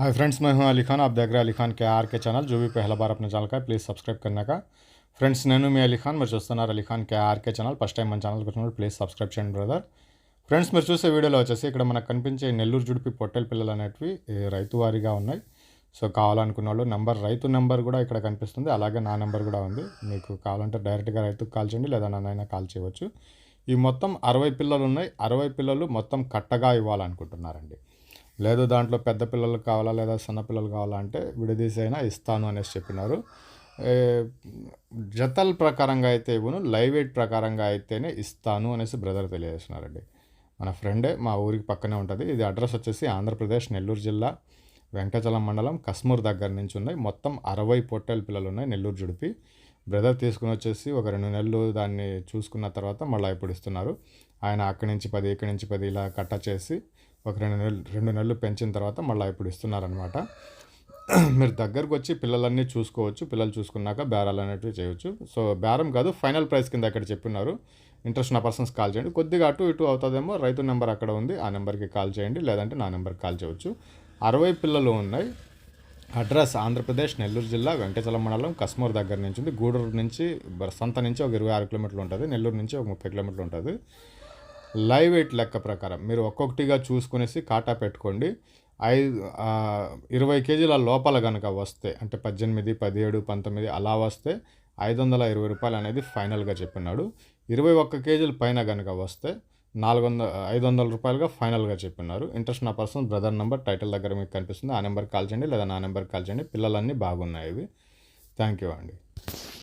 Hi friends, मैं हूं अली खान। आप देख रहे हैं अली खान के आर के चैनल। जो भी पहला बार अपने चैनल का है प्लीज़ सब्सक्రైब करने का ఫ్రెండ్స్, నేను మీ అలీ ఖాన్. మీరు చూస్తున్నారు Ali Khan KRK channel. First time మన ఛానల్కి వచ్చినప్పుడు ప్లీజ్ సబ్స్క్రైబ్ చేయండి బ్రదర్. ఫ్రెండ్స్, మీరు చూసే వీడియోలో వచ్చేసి ఇక్కడ మనకు కనిపించే నెల్లూరు జుడిపి పొట్టెల పిల్లలు అనేటివి రైతు వారీగా ఉన్నాయి. సో కావాలనుకున్న వాళ్ళు రైతు నెంబర్ కూడా ఇక్కడ కనిపిస్తుంది. అలాగే నా నెంబర్ కూడా ఉంది. మీకు కావాలంటే డైరెక్ట్గా రైతుకు కాల్ చేయండి, లేదా నన్నైనా కాల్ చేయవచ్చు. ఈ మొత్తం 60 పిల్లలు ఉన్నాయి. 60 పిల్లలు మొత్తం కట్టగా ఇవ్వాలనుకుంటున్నారండి. లేదు దాంట్లో పెద్ద పిల్లలు కావాలా లేదా సన్న పిల్లలు కావాలా అంటే విడదీసి అయినా ఇస్తాను అనేసి చెప్పినారు. జతల ప్రకారంగా అయితే ఇవ్వను, లైవ్ వెయిట్ ప్రకారంగా అయితేనే ఇస్తాను అనేసి బ్రదర్ తెలియజేస్తున్నారండి. మన ఫ్రెండే, మా ఊరికి పక్కనే ఉంటుంది. ఇది అడ్రస్ వచ్చేసి ఆంధ్రప్రదేశ్ నెల్లూరు జిల్లా వెంకటచలం మండలం కస్మూర్ దగ్గర నుంచి ఉన్నాయి. మొత్తం 60 పొట్టేల పిల్లలు ఉన్నాయి నెల్లూరు జుడిపి. బ్రదర్ తీసుకుని వచ్చేసి ఒక 2 నెలలు దాన్ని చూసుకున్న తర్వాత మళ్ళీ ఇప్పుడు ఇస్తున్నారు. ఆయన అక్కడి నుంచి 10 ఇక్కడి నుంచి 10 ఇలా కట్ట చేసి ఒక 2 నెలలు పెంచిన తర్వాత మళ్ళీ ఇప్పుడు ఇస్తున్నారనమాట. మీరు దగ్గరకు వచ్చి పిల్లలన్నీ చూసుకోవచ్చు. పిల్లలు చూసుకున్నాక బేరాలు అనేటివి చేయవచ్చు. సో బేరం కాదు, ఫైనల్ ప్రైస్ కింద అక్కడ చెప్పినారు. ఇంట్రెస్ట్ ఉన్న పర్సన్స్ కాల్ చేయండి. కొద్దిగా అటు ఇటు అవుతుందేమో, రైతు నెంబర్ అక్కడ ఉంది, ఆ నెంబర్కి కాల్ చేయండి, లేదంటే నా నెంబర్కి కాల్ చేయవచ్చు. 60 పిల్లలు ఉన్నాయి. అడ్రస్ ఆంధ్రప్రదేశ్ నెల్లూరు జిల్లా వెంకటచలం మండలం కస్మూర్ దగ్గర నుంచి ఉంది. గూడూరు నుంచి సంత నుంచి ఒక 26 కిలోమీటర్లు ఉంటుంది. నెల్లూరు నుంచి ఒక 30 కిలోమీటర్లు ఉంటుంది. లైవ్ వెయిట్ లెక్క ప్రకారం మీరు ఒక్కొక్కటిగా చూసుకునేసి కాటా పెట్టుకోండి. 20 కేజీల లోపల కనుక వస్తే, అంటే 18, 17, 19 అలా వస్తే 520 రూపాయలు అనేది ఫైనల్గా చెప్పినాడు. 21 కేజీల పైన కనుక వస్తే 500 రూపాయలుగా ఫైనల్గా చెప్పినారు. ఇంట్రెస్ట్ నా పర్సన్ బ్రదర్ నెంబర్ టైటిల్ దగ్గర మీకు కనిపిస్తుంది. ఆ నెంబర్కి కాల్ చేయండి, లేదా నా నెంబర్కి కాల్ చేయండి. పిల్లలన్నీ బాగున్నాయి ఇవి. థ్యాంక్ యూ అండి.